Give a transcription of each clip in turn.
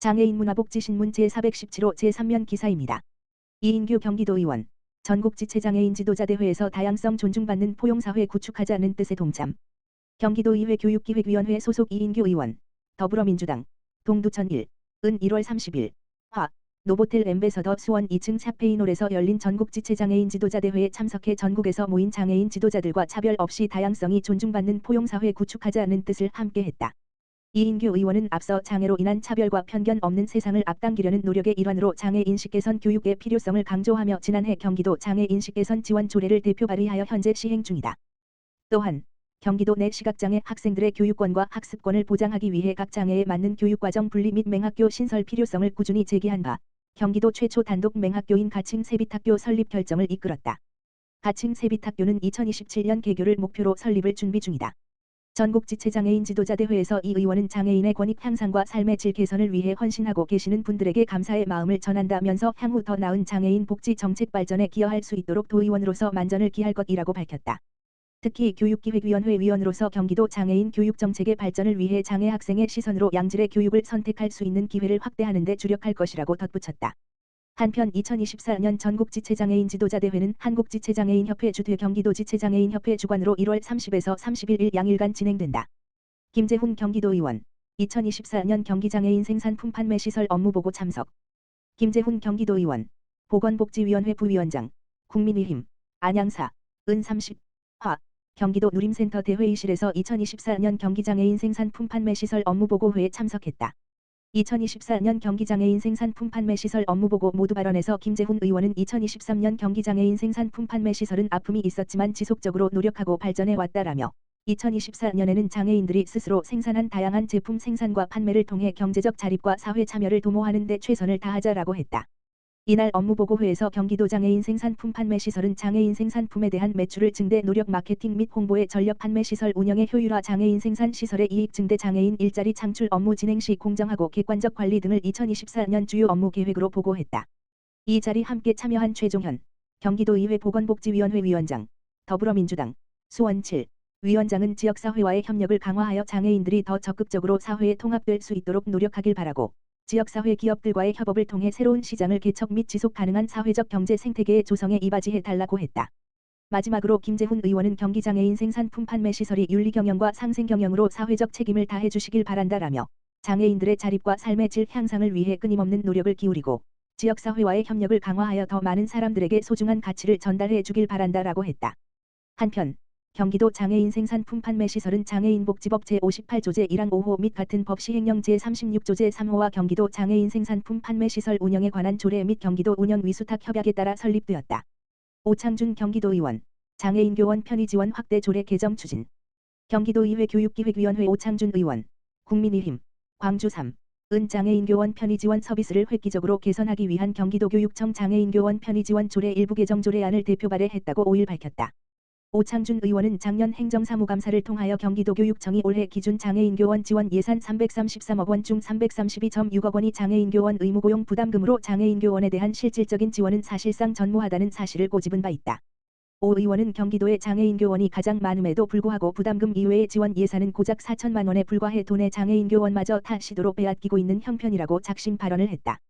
장애인 문화복지신문 제417호 제3면 기사입니다. 이인규 경기도의원. 전국지체장애인 지도자대회에서 다양성 존중받는 포용사회 구축하자는 뜻의 동참. 경기도의회 교육기획위원회 소속 이인규 의원. 더불어민주당. 동두천 1. 은 1월 30일. 화. 노보텔 엠베서더 수원 2층 샤페인홀에서 열린 전국지체장애인 지도자대회에 참석해 전국에서 모인 장애인 지도자들과 차별 없이 다양성이 존중받는 포용사회 구축하자는 뜻을 함께했다. 이인규 의원은 앞서 장애로 인한 차별과 편견 없는 세상을 앞당기려는 노력의 일환으로 장애인식 개선 교육의 필요성을 강조하며 지난해 경기도 장애인식 개선 지원 조례를 대표 발의하여 현재 시행 중이다. 또한 경기도 내 시각장애 학생들의 교육권과 학습권을 보장하기 위해 각 장애에 맞는 교육과정 분리 및 맹학교 신설 필요성을 꾸준히 제기한 바 경기도 최초 단독 맹학교인 가칭 세빛학교 설립 결정을 이끌었다. 가칭 세빛학교는 2027년 개교를 목표로 설립을 준비 중이다. 전국지체장애인 지도자대회에서 이 의원은 장애인의 권익 향상과 삶의 질 개선을 위해 헌신하고 계시는 분들에게 감사의 마음을 전한다면서 향후 더 나은 장애인 복지 정책 발전에 기여할 수 있도록 도의원으로서 만전을 기할 것이라고 밝혔다. 특히 교육기획위원회 위원으로서 경기도 장애인 교육 정책의 발전을 위해 장애 학생의 시선으로 양질의 교육을 선택할 수 있는 기회를 확대하는 데 주력할 것이라고 덧붙였다. 한편 2024년 전국지체장애인 지도자대회는 한국지체장애인협회 주최 경기도지체장애인협회 주관으로 1월 30에서 31일 양일간 진행된다. 김재훈 경기도의원. 2024년 경기장애인 생산품 판매 시설 업무보고 참석. 김재훈 경기도의원. 보건복지위원회 부위원장. 국민의힘. 안양사. 은 30. 화. 경기도 누림센터 대회의실에서 2024년 경기장애인 생산품 판매 시설 업무보고회에 참석했다. 2024년 경기장애인 생산품 판매 시설 업무보고 모두 발언에서 김재훈 의원은 2023년 경기장애인 생산품 판매 시설은 아픔이 있었지만 지속적으로 노력하고 발전해 왔다라며 2024년에는 장애인들이 스스로 생산한 다양한 제품 생산과 판매를 통해 경제적 자립과 사회 참여를 도모하는 데 최선을 다하자라고 했다. 이날 업무보고회에서 경기도 장애인 생산품 판매 시설은 장애인 생산품에 대한 매출을 증대 노력 마케팅 및 홍보의 전력 판매 시설 운영의 효율화 장애인 생산 시설의 이익 증대 장애인 일자리 창출 업무 진행 시 공정하고 객관적 관리 등을 2024년 주요 업무 계획으로 보고했다. 이 자리 함께 참여한 최종현 경기도의회 보건복지위원회 위원장 더불어민주당 수원 7 위원장은 지역사회와의 협력을 강화하여 장애인들이 더 적극적으로 사회에 통합될 수 있도록 노력하길 바라고 지역사회 기업들과의 협업을 통해 새로운 시장을 개척 및 지속 가능한 사회적 경제 생태계의 조성에 이바지해 달라고 했다. 마지막으로 김재훈 의원은 경기장애인 생산품 판매 시설이 윤리경영과 상생경영으로 사회적 책임을 다해 주시길 바란다라며 장애인들의 자립과 삶의 질 향상을 위해 끊임없는 노력을 기울이고 지역사회와의 협력을 강화하여 더 많은 사람들에게 소중한 가치를 전달해 주길 바란다라고 했다. 한편 경기도 장애인 생산품 판매 시설은 장애인복지법 제58조 제1항 5호 및 같은 법 시행령 제36조 제3호와 경기도 장애인 생산품 판매 시설 운영에 관한 조례 및 경기도 운영 위수탁 협약에 따라 설립되었다. 오창준 경기도의원. 장애인 교원 편의 지원 확대 조례 개정 추진. 경기도의회 교육기획위원회 오창준 의원. 국민의힘. 광주 3. 은 장애인 교원 편의 지원 서비스를 획기적으로 개선하기 위한 경기도교육청 장애인 교원 편의 지원 조례 일부 개정 조례안을 대표 발의했다고 5일 밝혔다. 오창준 의원은 작년 행정사무감사를 통하여 경기도교육청이 올해 기준 장애인 교원 지원 예산 333억 원 중 332.6억 원이 장애인 교원 의무고용 부담금으로 장애인 교원에 대한 실질적인 지원은 사실상 전무하다는 사실을 꼬집은 바 있다. 오 의원은 경기도의 장애인 교원이 가장 많음에도 불구하고 부담금 이외의 지원 예산은 고작 4천만 원에 불과해 돈의 장애인 교원마저 타 시도로 빼앗기고 있는 형편이라고 작심 발언을 했다.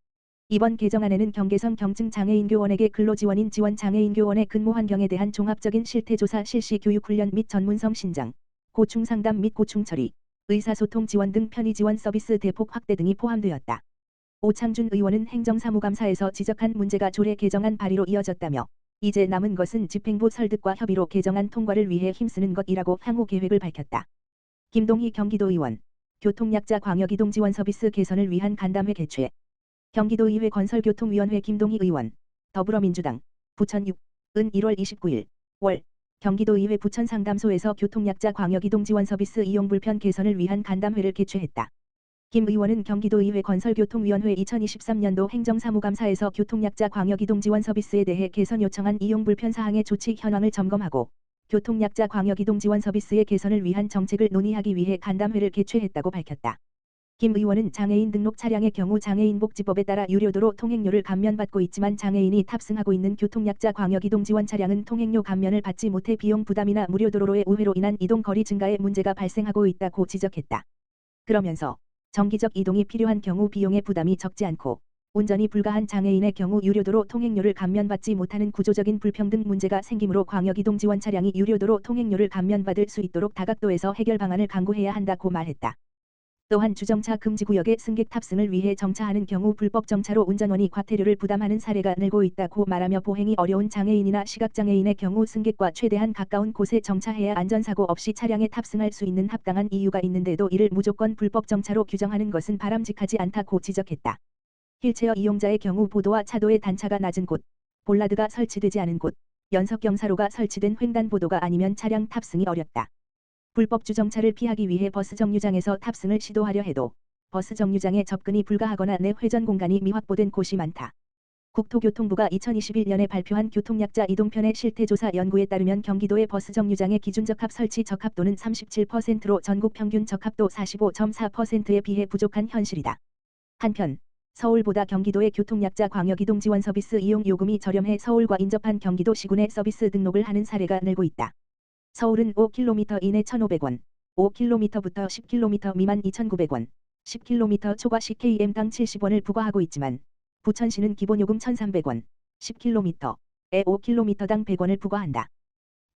이번 개정안에는 경계선 경증 장애인 교원에게 근로지원인 지원 장애인 교원의 근무 환경에 대한 종합적인 실태조사 실시 교육훈련 및 전문성 신장, 고충 상담 및 고충 처리, 의사소통 지원 등 편의 지원 서비스 대폭 확대 등이 포함되었다. 오창준 의원은 행정사무감사에서 지적한 문제가 조례 개정안 발의로 이어졌다며 이제 남은 것은 집행부 설득과 협의로 개정안 통과를 위해 힘쓰는 것이라고 향후 계획을 밝혔다. 김동희 경기도의원. 교통약자 광역이동 지원 서비스 개선을 위한 간담회 개최. 경기도의회 건설교통위원회 김동희 의원. 더불어민주당. 부천 6. 은 1월 29일. 월. 경기도의회 부천상담소에서 교통약자 광역이동 지원 서비스 이용 불편 개선을 위한 간담회를 개최했다. 김 의원은 경기도의회 건설교통위원회 2023년도 행정사무감사에서 교통약자 광역이동 지원 서비스에 대해 개선 요청한 이용 불편 사항의 조치 현황을 점검하고 교통약자 광역이동 지원 서비스의 개선을 위한 정책을 논의하기 위해 간담회를 개최했다고 밝혔다. 김 의원은 장애인 등록 차량의 경우 장애인복지법에 따라 유료도로 통행료를 감면받고 있지만 장애인이 탑승하고 있는 교통약자 광역이동 지원 차량은 통행료 감면을 받지 못해 비용 부담이나 무료도로의 우회로 인한 이동 거리 증가에 문제가 발생하고 있다고 지적했다. 그러면서 정기적 이동이 필요한 경우 비용의 부담이 적지 않고 운전이 불가한 장애인의 경우 유료도로 통행료를 감면받지 못하는 구조적인 불평등 문제가 생기므로 광역이동 지원 차량이 유료도로 통행료를 감면받을 수 있도록 다각도에서 해결 방안을 강구해야 한다고 말했다. 또한 주정차 금지구역에 승객 탑승을 위해 정차하는 경우 불법 정차로 운전원이 과태료를 부담하는 사례가 늘고 있다고 말하며 보행이 어려운 장애인이나 시각장애인의 경우 승객과 최대한 가까운 곳에 정차해야 안전사고 없이 차량에 탑승할 수 있는 합당한 이유가 있는데도 이를 무조건 불법 정차로 규정하는 것은 바람직하지 않다고 지적했다. 휠체어 이용자의 경우 보도와 차도의 단차가 낮은 곳, 볼라드가 설치되지 않은 곳, 연석경사로가 설치된 횡단보도가 아니면 차량 탑승이 어렵다. 불법 주정차를 피하기 위해 버스 정류장에서 탑승을 시도하려 해도 버스 정류장에 접근이 불가하거나 내 회전 공간이 미확보된 곳이 많다. 국토교통부가 2021년에 발표한 교통약자 이동편의 실태조사 연구에 따르면 경기도의 버스 정류장의 기준 적합 설치 적합도는 37%로 전국 평균 적합도 45.4%에 비해 부족한 현실이다. 한편 서울보다 경기도의 교통약자 광역이동 지원 서비스 이용 요금이 저렴해 서울과 인접한 경기도 시군에 서비스 등록을 하는 사례가 늘고 있다. 서울은 5km 이내 1,500원, 5km부터 10km 미만 2,900원, 10km 초과 CKM당 70원을 부과하고 있지만 부천시는 기본요금 1,300원, 10km에 5km당 100원을 부과한다.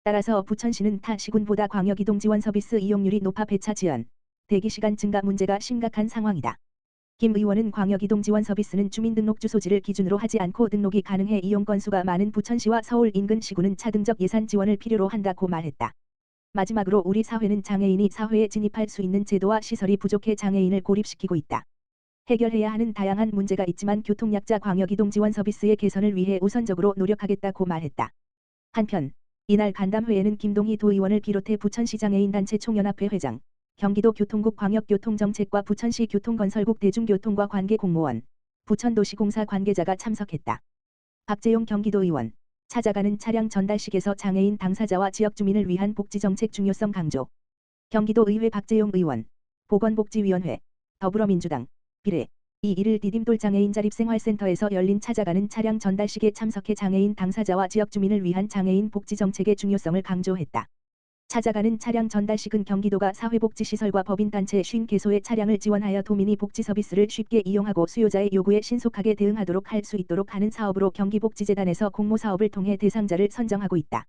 따라서 부천시는 타 시군보다 광역이동 지원 서비스 이용률이 높아 배차 지연, 대기시간 증가 문제가 심각한 상황이다. 김 의원은 광역이동 지원 서비스는 주민등록 주소지를 기준으로 하지 않고 등록이 가능해 이용 건수가 많은 부천시와 서울 인근 시군은 차등적 예산 지원을 필요로 한다고 말했다. 마지막으로 우리 사회는 장애인이 사회에 진입할 수 있는 제도와 시설이 부족해 장애인을 고립시키고 있다. 해결해야 하는 다양한 문제가 있지만 교통약자 광역이동 지원 서비스의 개선을 위해 우선적으로 노력하겠다고 말했다. 한편 이날 간담회에는 김동희 도의원을 비롯해 부천시 장애인단체 총연합회 회장, 경기도 교통국 광역교통정책과 부천시 교통건설국 대중교통과 관계 공무원, 부천도시공사 관계자가 참석했다. 박재용 경기도의원, 찾아가는 차량 전달식에서 장애인 당사자와 지역 주민을 위한 복지정책 중요성 강조. 경기도의회 박재용 의원, 보건복지위원회, 더불어민주당, 비례, 2.1 디딤돌 장애인 자립생활센터에서 열린 찾아가는 차량 전달식에 참석해 장애인 당사자와 지역 주민을 위한 장애인 복지정책의 중요성을 강조했다. 찾아가는 차량 전달식은 경기도가 사회복지시설과 법인단체 50개소의 차량을 지원하여 도민이 복지 서비스를 쉽게 이용하고 수요자의 요구에 신속하게 대응하도록 할 수 있도록 하는 사업으로 경기복지재단에서 공모사업을 통해 대상자를 선정하고 있다.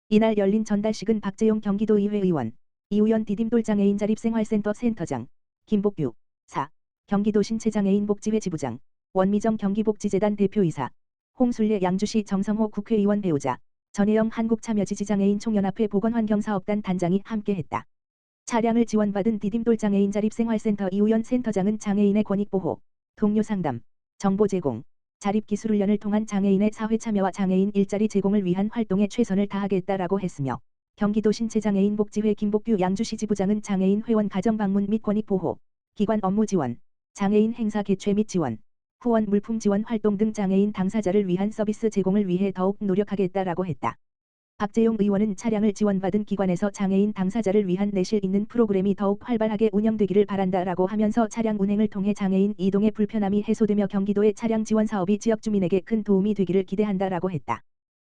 이날 열린 전달식은 박재용 경기도의회 의원, 이우연 디딤돌 장애인 자립생활센터 센터장, 김복규, 4. 경기도 신체장애인 복지회 지부장, 원미정 경기복지재단 대표이사, 홍술례 양주시 정성호 국회의원 배우자, 전혜영 한국참여지지장애인 총연합회 보건환경사업단 단장이 함께했다. 차량을 지원받은 디딤돌 장애인 자립생활센터 이우연 센터장은 장애인의 권익보호, 동료 상담, 정보 제공, 자립기술훈련을 통한 장애인의 사회참여와 장애인 일자리 제공을 위한 활동에 최선을 다하겠다라고 했으며 경기도 신체장애인 복지회 김복규 양주시 지부장은 장애인 회원 가정 방문 및 권익보호, 기관 업무 지원, 장애인 행사 개최 및 지원, 후원 물품 지원 활동 등 장애인 당사자를 위한 서비스 제공을 위해 더욱 노력하겠다라고 했다. 박재용 의원은 차량을 지원받은 기관에서 장애인 당사자를 위한 내실 있는 프로그램이 더욱 활발하게 운영되기를 바란다라고 하면서 차량 운행을 통해 장애인 이동의 불편함이 해소되며 경기도의 차량 지원 사업이 지역 주민에게 큰 도움이 되기를 기대한다라고 했다.